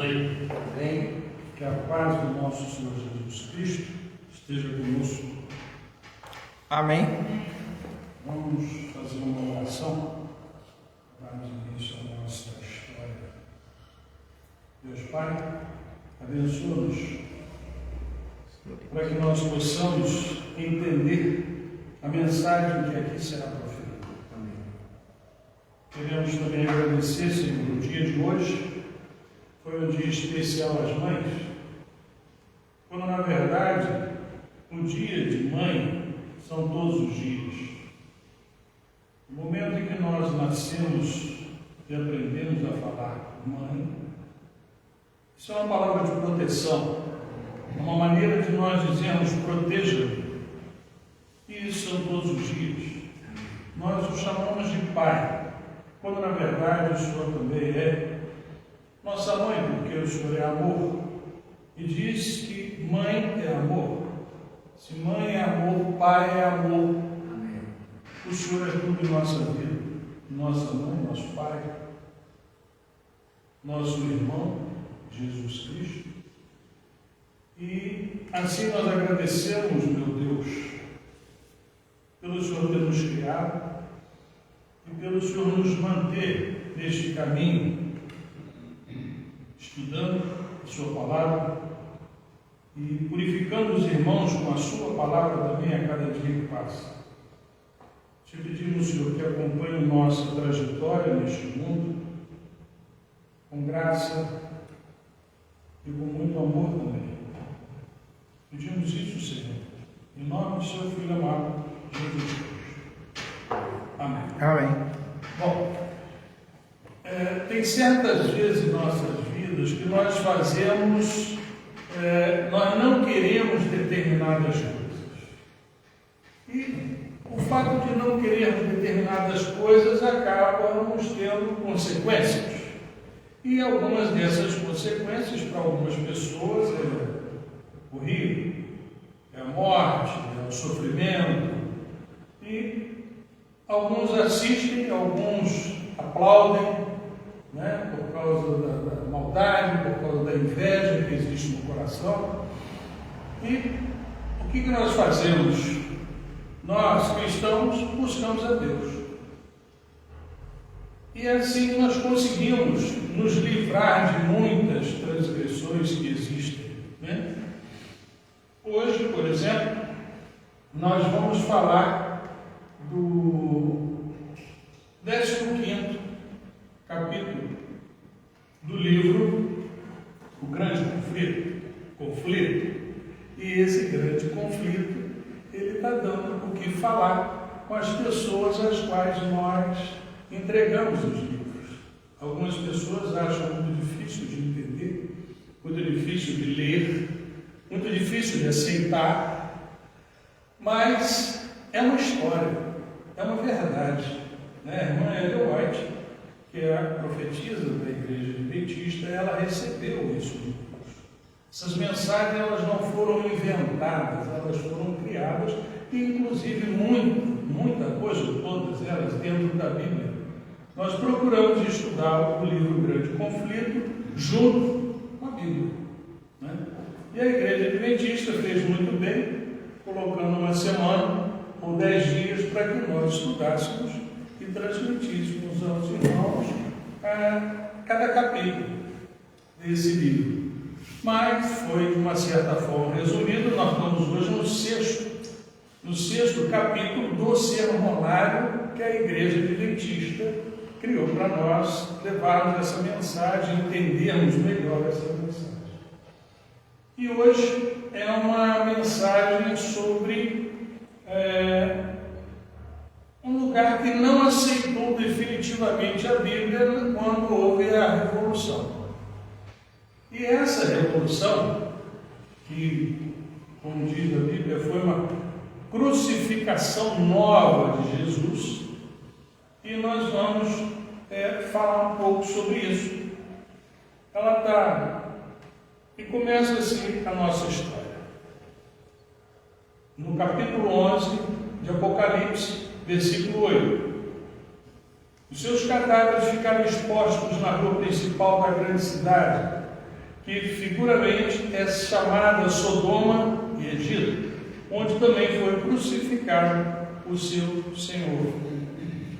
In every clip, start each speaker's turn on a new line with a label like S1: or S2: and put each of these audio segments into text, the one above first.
S1: Amém.
S2: Amém. Que a paz do nosso Senhor Jesus Cristo esteja conosco.
S3: Amém.
S2: Vamos fazer uma oração para dar início à nossa história. Deus Pai, abençoa-nos para que nós possamos entender a mensagem que aqui será proferida. Amém. Queremos também agradecer, Senhor, o dia de hoje foi um dia especial às mães, quando na verdade o dia de mãe são todos os dias. No momento em que nós nascemos e aprendemos a falar mãe, isso é uma palavra de proteção, uma maneira de nós dizermos proteja-me. E isso são todos os dias. Nós o chamamos de pai, quando na verdade o Senhor também é nossa mãe, porque o Senhor é amor. E diz que mãe é amor. Se mãe é amor, pai é amor. Amém. O Senhor é tudo em nossa vida. Nossa mãe, nosso pai, nosso irmão, Jesus Cristo. E assim nós agradecemos, meu Deus, pelo Senhor ter nos criado e pelo Senhor nos manter neste caminho, estudando a sua palavra e purificando os irmãos com a sua palavra também a cada dia que passa. Te pedimos, Senhor, que acompanhe nossa trajetória neste mundo com graça e com muito amor também. Pedimos isso, Senhor, em nome do seu Filho amado, Jesus Cristo. Amém.
S3: Amém.
S2: Bom, tem certas vezes em nossas vidas que nós fazemos, nós não queremos determinadas coisas. E o fato de não querermos determinadas coisas acaba nos tendo consequências. E algumas dessas consequências, para algumas pessoas, é horrível, é a morte, é o sofrimento. E alguns assistem, alguns aplaudem, né, por causa da maldade, por causa da inveja que existe no coração. E o que nós fazemos? Nós, cristãos, buscamos a Deus. E assim nós conseguimos nos livrar de muitas transgressões que existem, né? Hoje, por exemplo, nós vamos falar do 15º capítulo do livro O Grande Conflito. E esse grande conflito, ele está dando o que falar com as pessoas às quais nós entregamos os livros. Algumas pessoas acham muito difícil de entender, muito difícil de ler, muito difícil de aceitar, mas é uma história, é uma verdade, né? A irmã Ellen White, que é a profetisa da Igreja Adventista, ela recebeu isso de Deus. Essas mensagens, elas não foram inventadas, elas foram criadas, e inclusive muita coisa, todas elas dentro da Bíblia. Nós procuramos estudar o livro Grande Conflito junto com a Bíblia, né? E a Igreja Adventista fez muito bem, colocando uma semana ou 10 dias para que nós estudássemos e transmitíssemos aos irmãos cada capítulo desse livro. Mas foi, de uma certa forma, resumido. Nós estamos hoje no sexto capítulo do sermonário que a Igreja Adventista criou para nós levarmos essa mensagem, entendermos melhor essa mensagem. E hoje é uma mensagem sobre um lugar que não aceitou definitivamente a Bíblia quando houve a Revolução. E essa revolução, que, como diz a Bíblia, foi uma crucificação nova de Jesus, e nós vamos falar um pouco sobre isso. Ela está... E começa assim a nossa história. No capítulo 11 de Apocalipse, versículo 8. Os seus cadáveres ficaram expostos na rua principal da grande cidade, que figuramente é chamada Sodoma e Egito, onde também foi crucificado o seu Senhor.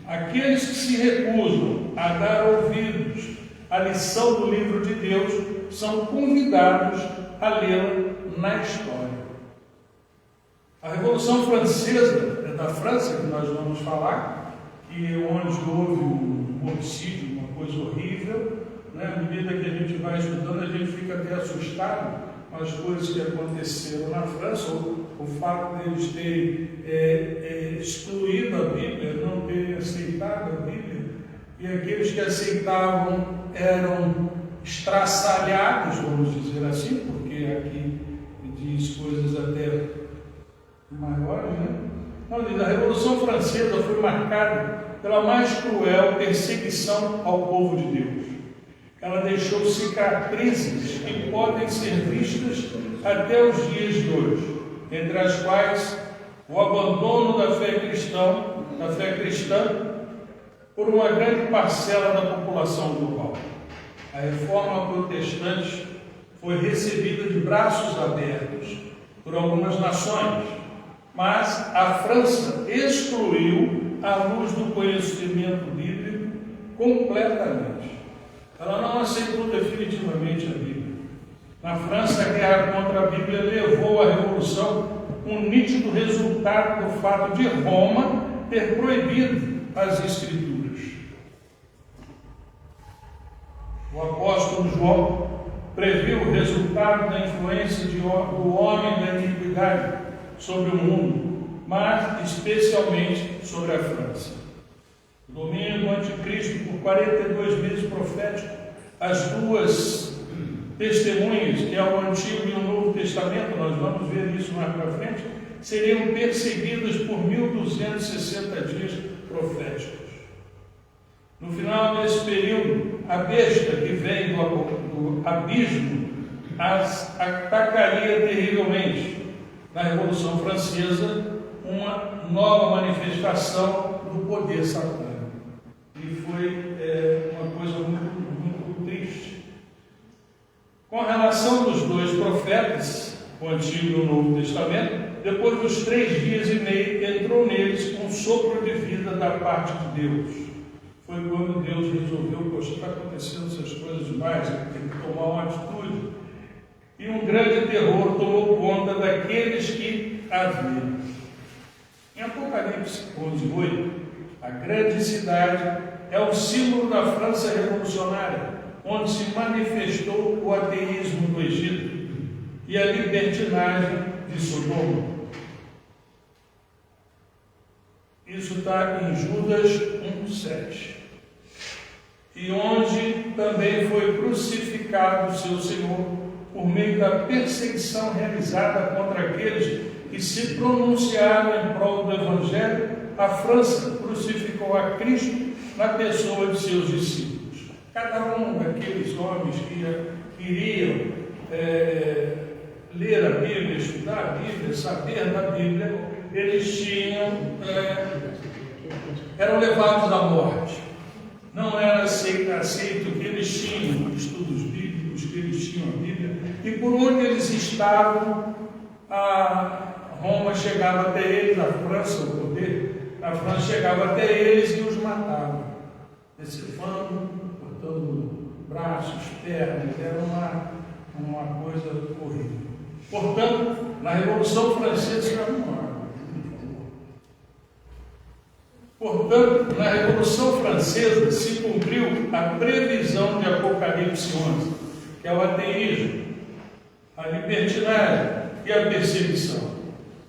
S2: Aqueles que se recusam a dar ouvidos à lição do livro de Deus são convidados a lê-la na história. A Revolução Francesa, é da França que nós vamos falar, onde houve um homicídio, uma coisa horrível, né? À medida que a gente vai estudando, a gente fica até assustado com as coisas que aconteceram na França, o fato de eles terem excluído a Bíblia, não terem aceitado a Bíblia, e aqueles que aceitavam eram estraçalhados, vamos dizer assim, porque aqui diz coisas até maiores, né? Não, a Revolução Francesa foi marcada pela mais cruel perseguição ao povo de Deus. Ela deixou cicatrizes que podem ser vistas até os dias de hoje, entre as quais o abandono da fé cristã por uma grande parcela da população global. A reforma protestante foi recebida de braços abertos por algumas nações, mas a França excluiu a luz do conhecimento bíblico completamente. Ela não aceitou definitivamente a Bíblia. Na França, a guerra contra a Bíblia levou à Revolução um nítido resultado do fato de Roma ter proibido as Escrituras. O apóstolo João previu o resultado da influência do homem da iniquidade sobre o mundo, mas especialmente sobre a França. O domínio do anticristo por 42 meses proféticos, as duas testemunhas, que é o Antigo e o Novo Testamento, nós vamos ver isso mais para frente, seriam perseguidas por 1260 dias proféticos. No final desse período, a besta que vem do abismo as atacaria terrivelmente. Na Revolução Francesa, uma nova manifestação do poder satânico. E foi uma coisa muito triste. Com relação dos dois profetas, o Antigo e o Novo Testamento, depois dos 3 dias e meio, entrou neles um sopro de vida da parte de Deus. Foi quando Deus resolveu, poxa, está acontecendo essas coisas demais, tem que tomar uma atitude. E um grande terror tomou conta daqueles que a viram. Em Apocalipse 11:8, a grande cidade é o símbolo da França revolucionária, onde se manifestou o ateísmo do Egito e a libertinagem de Sodoma. Isso está em Judas 1:7. E onde também foi crucificado o seu Senhor por meio da perseguição realizada contra aqueles que se pronunciaram em prol do Evangelho. A França crucificou a Cristo na pessoa de seus discípulos. Cada um daqueles homens que queriam ler a Bíblia, estudar a Bíblia, saber da Bíblia, eles eram levados à morte. Não era aceito que eles tinham estudos bíblicos, que eles tinham a Bíblia, e por onde eles estavam, a Roma chegava até eles, a França, o poder da França chegava até eles e os matava, decepando, cortando braços, pernas, era uma coisa horrível. Portanto, na Revolução Francesa, na Revolução Francesa se cumpriu a previsão de Apocalipse 11, que é o ateísmo, a libertinagem e a perseguição.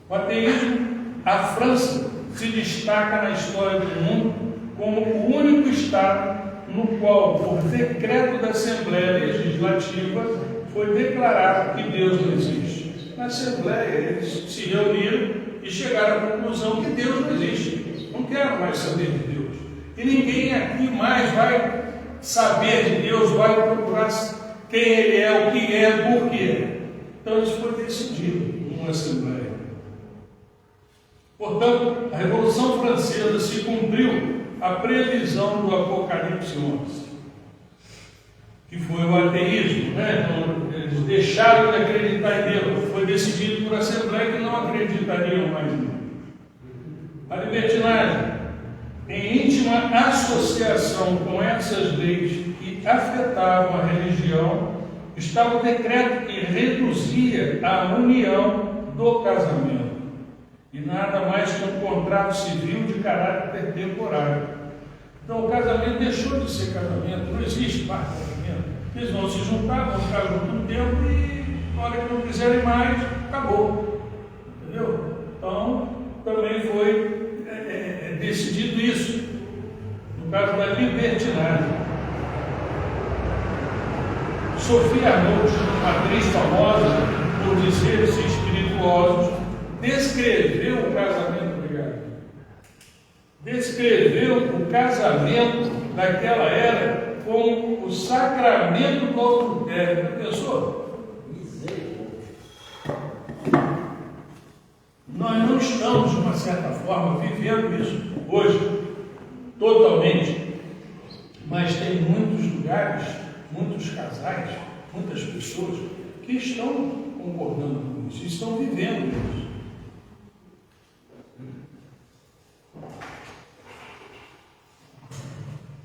S2: O ateísmo, a França se destaca na história do mundo como o único Estado no qual, por decreto da Assembleia Legislativa, foi declarado que Deus não existe. Na Assembleia, eles se reuniram e chegaram à conclusão que Deus não existe. Não quero mais saber de Deus. E ninguém aqui mais vai saber de Deus, vai procurar quem Ele é, o que é, por quê. Então isso foi decidido numa Assembleia. Portanto, a Revolução Francesa se cumpriu a previsão do Apocalipse 11, que foi o ateísmo, né? deixaram de acreditar em Deus. Foi decidido por Assembleia que não acreditariam mais em Deus. A libertinagem, em íntima associação com essas leis que afetavam a religião, estava o decreto que reduzia a união do casamento, e nada mais que um contrato civil de caráter temporário. Então o casamento deixou de ser casamento, não existe mais casamento. Eles vão se juntar, vão ficar juntos um tempo e na hora que não quiserem mais, acabou. Entendeu? Então também foi decidido isso, no caso da libertinagem. Sophia Arendt, uma atriz famosa por dizeres espirituosos, descreveu o casamento, descreveu o casamento daquela era como o sacramento do adultério. Já pensou? Nós não estamos, de uma certa forma, vivendo isso hoje, totalmente, mas tem muitos lugares, muitos casais, muitas pessoas que estão concordando com isso, estão vivendo isso.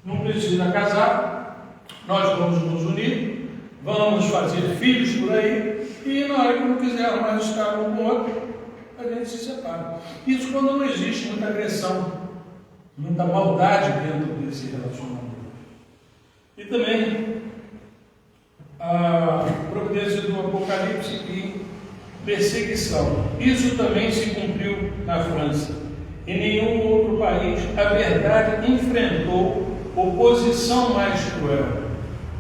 S2: Não precisa casar, nós vamos nos unir, vamos fazer filhos por aí, e na hora que não quiser mais estar um com o outro, a gente se separa. Isso quando não existe muita agressão, muita maldade dentro desse relacionamento. E também a providência do Apocalipse e perseguição. Isso também se cumpriu na França. Em nenhum outro país a verdade enfrentou oposição mais cruel,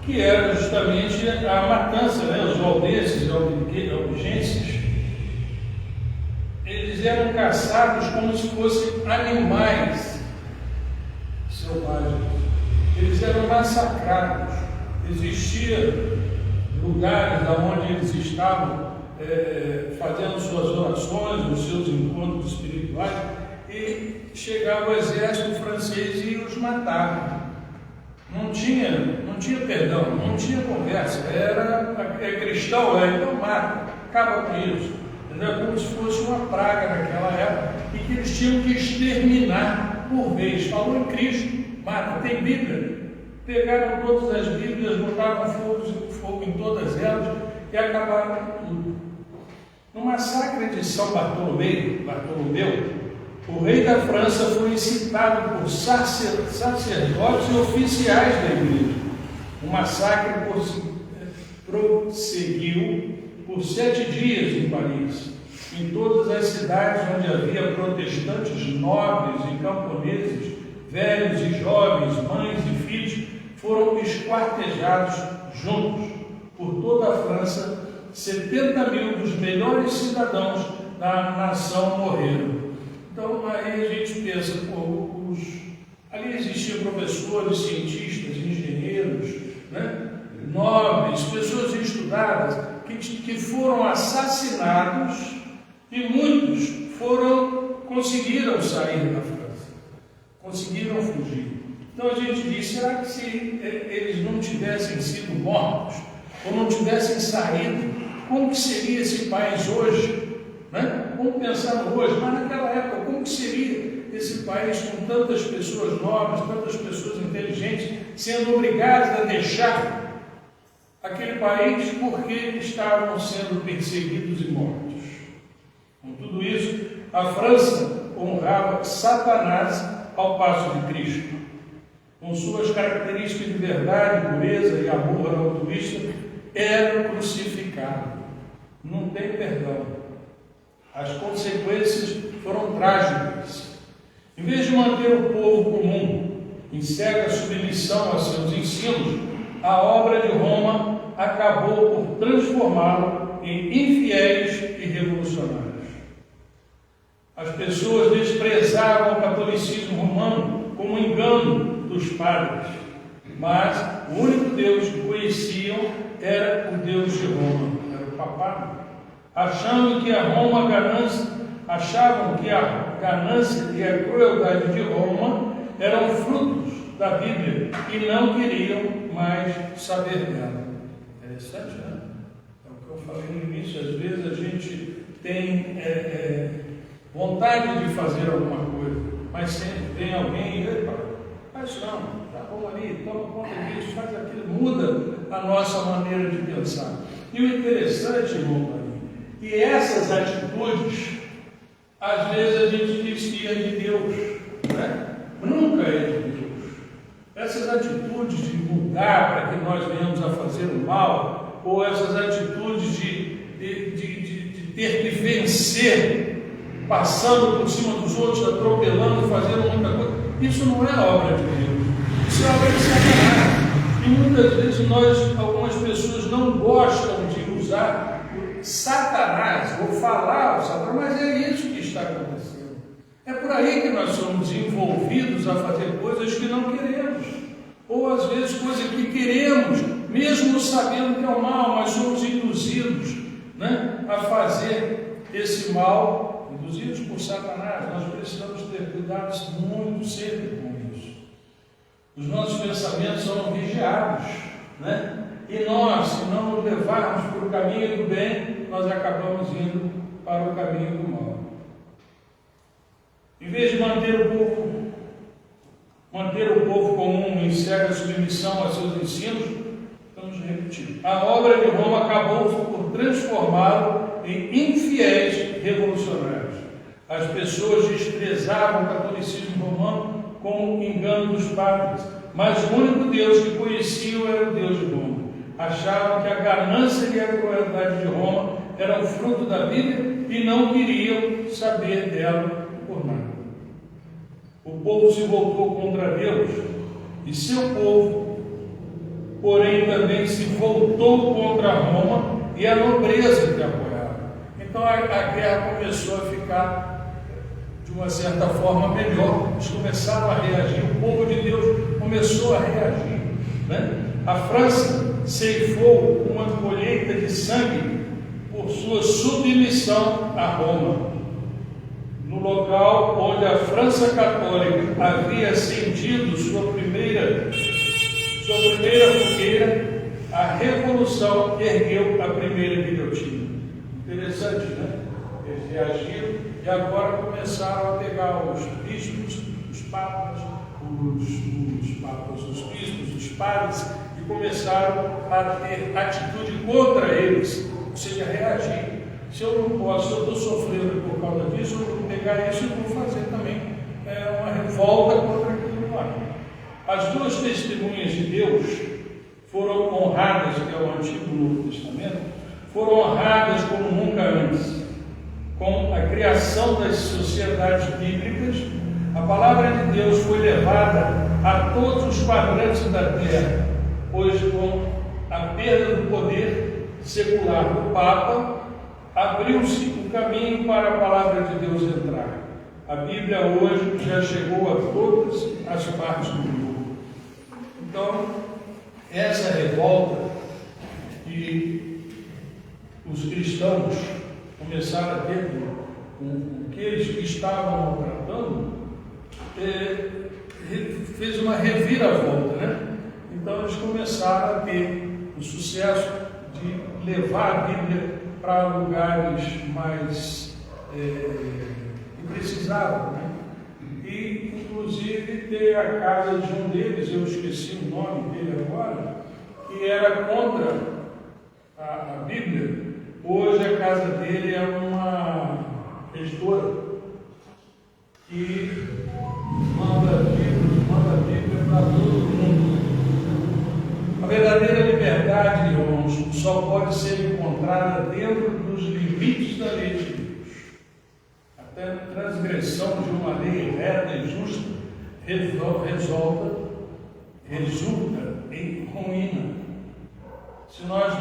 S2: que era justamente a matança, os valdenses e albigenses. Eles eram caçados como se fossem animais selvagens. Eles eram massacrados. Existiam lugares onde eles estavam fazendo suas orações, os seus encontros espirituais, e chegava o exército francês e os matava. Não tinha perdão, não tinha conversa. É cristão, então mata, acaba com isso. Entendeu? Como se fosse uma praga naquela época, e que eles tinham que exterminar por vez. Falou em Cristo, mata. Tem Bíblia. Pegaram todas as Bíblias, botaram fogo em todas elas e acabaram com tudo. No massacre de São Bartolomeu, o rei da França foi incitado por sacerdotes e oficiais da igreja. O massacre prosseguiu por 7 dias em Paris. Em todas as cidades onde havia protestantes nobres e camponeses, velhos e jovens, mães e filhos, foram esquartejados juntos. Por toda a França, 70 mil dos melhores cidadãos da nação morreram. Então, aí a gente pensa, ali existiam professores, cientistas, engenheiros, nobres, pessoas estudadas, que foram assassinados, e muitos conseguiram sair da França, conseguiram fugir. Então a gente diz, será que se eles não tivessem sido mortos, ou não tivessem saído, como que seria esse país hoje? Vamos pensar no hoje, mas naquela época, como que seria esse país com tantas pessoas nobres, tantas pessoas inteligentes, sendo obrigadas a deixar aquele país porque estavam sendo perseguidos e mortos? Com tudo isso, a França honrava Satanás ao passo de Cristo. Com suas características de verdade, pureza e amor altruísta, era crucificado. Não tem perdão. As consequências foram trágicas. Em vez de manter o povo comum em cega submissão a seus ensinos, a obra de Roma acabou por transformá-lo em infiéis e revolucionários. As pessoas desprezavam o catolicismo romano como engano dos padres, mas o único Deus que conheciam era o Deus de Roma, era o papado. Achavam que a ganância e a crueldade de Roma eram frutos da Bíblia e não queriam mais saber dela. Interessante, né? É o que eu falei no início, às vezes a gente tem vontade de fazer alguma coisa, mas sempre tem alguém, epa, faz não, tá bom ali, toma conta disso, faz aquilo, muda a nossa maneira de pensar. E o interessante, irmão, que essas atitudes, às vezes a gente diz que é de Deus, né? Nunca é de Deus. Essas atitudes de mudar para que nós venhamos a fazer o mal, ou essas atitudes de ter que vencer, passando por cima dos outros, atropelando, fazendo muita coisa, isso não é obra de Deus, isso é obra de Satanás. E muitas vezes algumas pessoas não gostam de usar Satanás, ou falar o Satanás, mas é isso que está acontecendo. É por aí que nós somos envolvidos a fazer coisas que não queremos, ou às vezes coisas que queremos, mesmo sabendo que é o mal, mas somos induzidos, né, a fazer esse mal, induzidos por Satanás. Nós precisamos ter cuidados muito sempre com isso. Os nossos pensamentos são vigiados, né? E nós, se não nos levarmos para o caminho do bem, nós acabamos indo para o caminho do mal. Em vez de manter o povo comum em cega submissão a seus ensinos, estamos repetindo. A obra de Roma acabou por transformá-lo em infiéis revolucionários. As pessoas desprezavam o catolicismo romano como engano dos padres, mas o único Deus que conheciam era o Deus de Roma. Achavam que a ganância e a crueldade de Roma eram fruto da Bíblia e não queriam saber dela por nada. O povo se voltou contra Deus e seu povo, porém, também se voltou contra Roma e a nobreza que apoiava. Então a guerra começou a ficar, de uma certa forma, melhor. Eles começaram a reagir, o povo de Deus começou a reagir, né? A França ceifou uma colheita de sangue por sua submissão a Roma. No local onde a França católica havia acendido sua primeira fogueira, a Revolução ergueu a primeira guilhotina. Interessante, né? Eles reagiram e agora começaram a pegar os bispos, os papas, os bispos, os padres, e começaram a ter atitude contra eles, ou seja, reagir. Se eu não posso, se eu estou sofrendo por causa disso, eu vou pegar isso e vou fazer também uma revolta contra aquilo lá. As duas testemunhas de Deus foram honradas, que é o Antigo e o Novo Testamento, foram honradas como nunca antes. Com a criação das sociedades bíblicas, a palavra de Deus foi levada a todos os quadrantes da terra, pois com a perda do poder secular do Papa, abriu-se o caminho para a palavra de Deus entrar. A Bíblia hoje já chegou a todas as partes do mundo. Então, essa revolta que os cristãos começaram a ter com aqueles que estavam maltratando, fez uma reviravolta, né? Então eles começaram a ter o sucesso de levar a Bíblia para lugares mais que precisavam, né? E inclusive ter a casa de um deles, eu esqueci o nome dele agora, que era contra a Bíblia. Hoje a casa dele é uma editora que manda Bíblia para todo mundo. A verdadeira liberdade, irmãos, só pode ser encontrada dentro dos limites da lei de Deus. Até a transgressão de uma lei reta e justa resulta em ruína. Se nós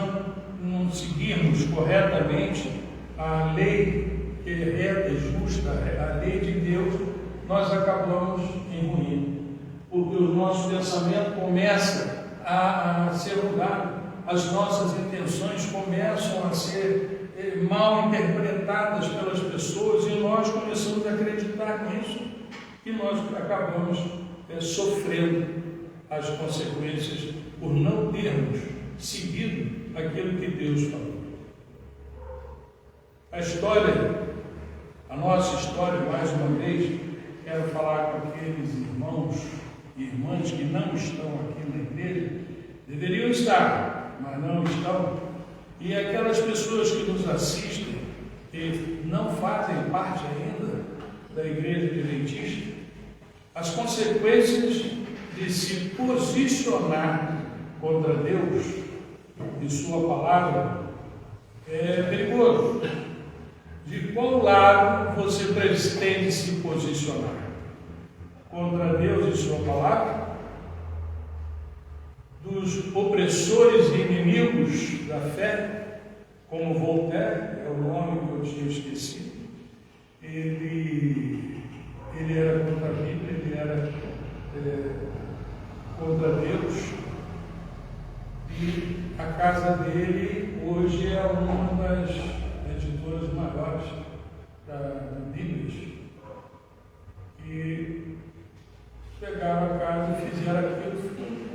S2: não seguirmos corretamente a lei que é reta e justa, a lei de Deus, nós acabamos em ruína, porque o nosso pensamento começa a ser mudado, as nossas intenções começam a ser mal interpretadas pelas pessoas e nós começamos a acreditar nisso e nós acabamos sofrendo as consequências por não termos seguido aquilo que Deus falou. A nossa história, mais uma vez, quero falar com aqueles irmãos e irmãs que não estão aqui na igreja, deveriam estar, mas não estão, e aquelas pessoas que nos assistem, que não fazem parte ainda da igreja adventista, as consequências de se posicionar contra Deus e sua palavra é perigoso. De qual lado você pretende se posicionar? Contra Deus e sua palavra? Dos opressores e inimigos da fé, como Voltaire, é o nome que eu tinha esquecido. Ele era contra a Bíblia, ele era contra Deus, e a casa dele hoje é uma das editoras maiores da Bíblia, e pegaram a casa e fizeram aquilo.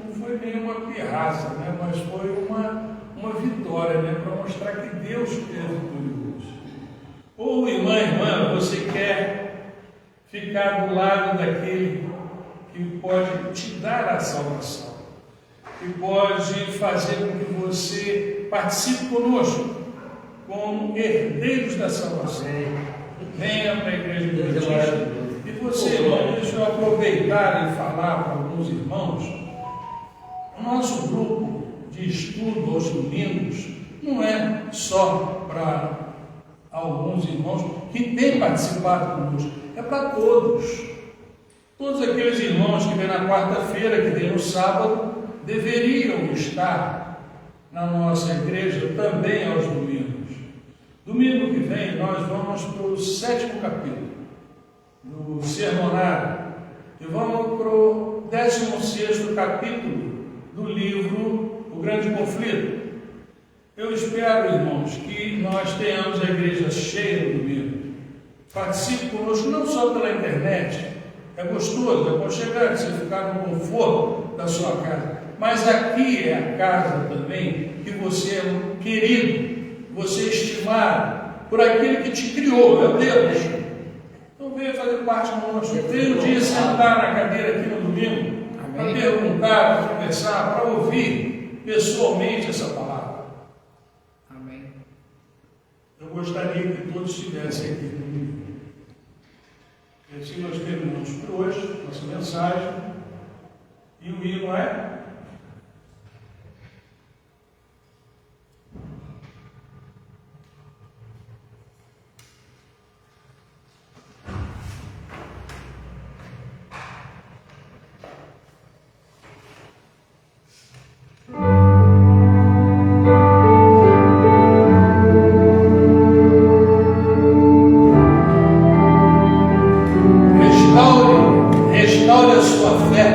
S2: Não foi nem uma pirraça, né? Mas foi uma vitória, né? Para mostrar que Deus é vitorioso. Ou irmã, você quer ficar do lado daquele que pode te dar a salvação, que pode fazer com que você participe conosco como herdeiros da salvação. Venha para a igreja adventista. E você, irmão, deixa eu aproveitar e falar para alguns irmãos. O nosso grupo de estudo aos domingos não é só para alguns irmãos que têm participado conosco, é para todos. Todos aqueles irmãos que vêm na quarta-feira, que vêm no sábado, deveriam estar na nossa igreja também aos domingos. Domingo que vem nós vamos para o 7º capítulo do Sermonário e vamos para o 16º capítulo do livro O Grande Conflito. Eu espero, irmãos, que nós tenhamos a igreja cheia no domingo. Participe conosco, não só pela internet, é gostoso, é aconchegante você ficar no conforto da sua casa, mas aqui é a casa também que você é querido, você é estimado por aquele que te criou, meu Deus. Então venha fazer parte conosco, venha um dia sentar na cadeira aqui no domingo, para perguntar, para conversar, para ouvir pessoalmente essa palavra.
S3: Amém.
S2: Eu gostaria que todos estivessem aqui comigo. E assim nós terminamos por hoje, nossa mensagem, e o hino é... Restaure a sua fé,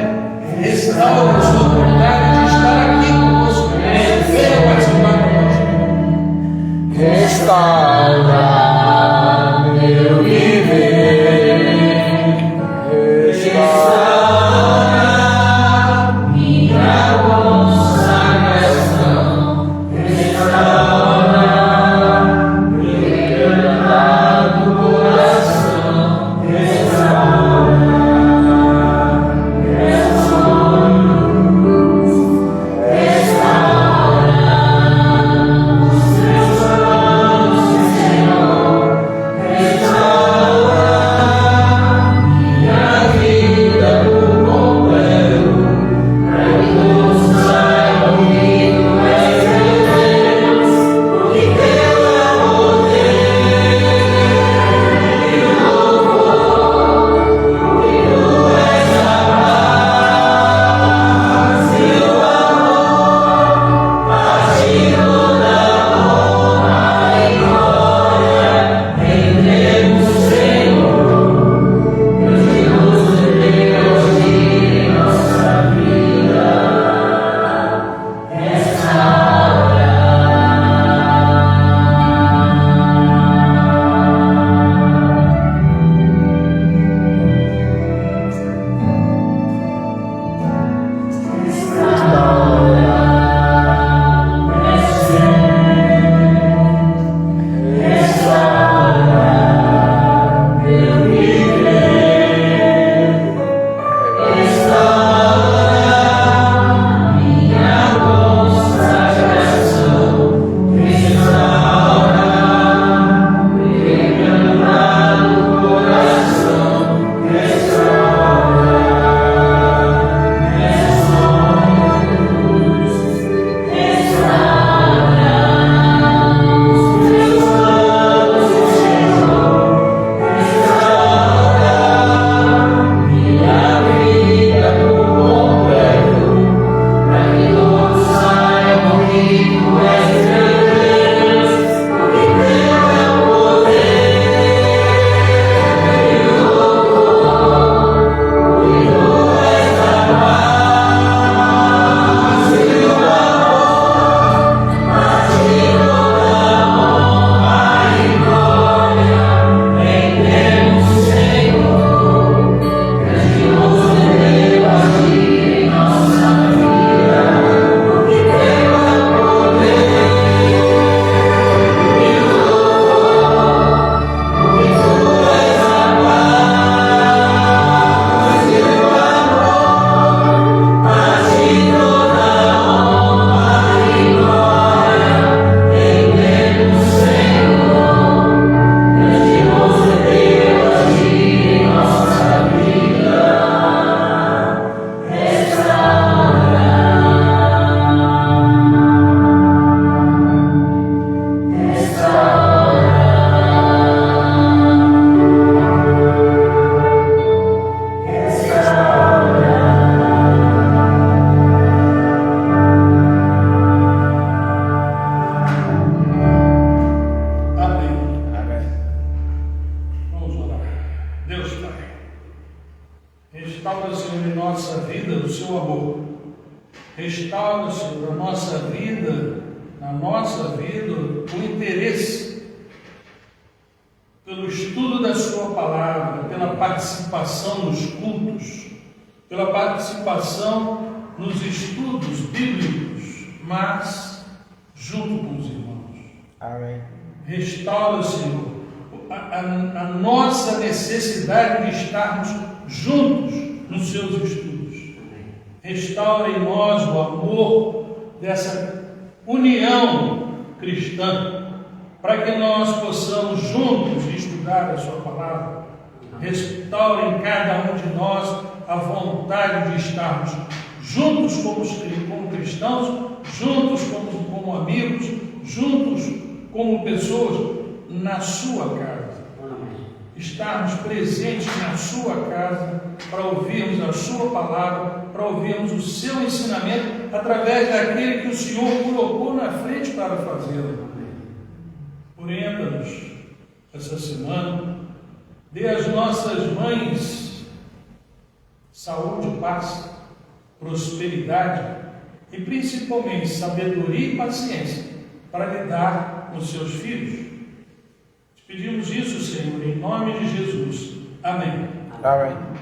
S2: restaure a sua Restaura, Senhor, na nossa vida, o interesse pelo estudo da Sua palavra, pela participação nos cultos, pela participação nos estudos bíblicos, mas junto com os irmãos.
S3: Amém.
S2: Restaura, Senhor, a nossa necessidade de estarmos juntos nos Seus estudos. Restaura em nós o amor dessa união cristã, para que nós possamos juntos estudar a Sua palavra. Restaura em cada um de nós a vontade de estarmos juntos como cristãos, juntos como amigos, juntos como pessoas na Sua casa. Estarmos presentes na Sua casa para ouvirmos a Sua palavra, para ouvirmos o Seu ensinamento através daquele que o Senhor colocou na frente para fazê-lo. Orienta-nos essa semana, dê às nossas mães saúde, paz, prosperidade e principalmente sabedoria e paciência para lidar com seus filhos. Te pedimos isso, Senhor, em nome de Jesus. Amém.
S3: Amém.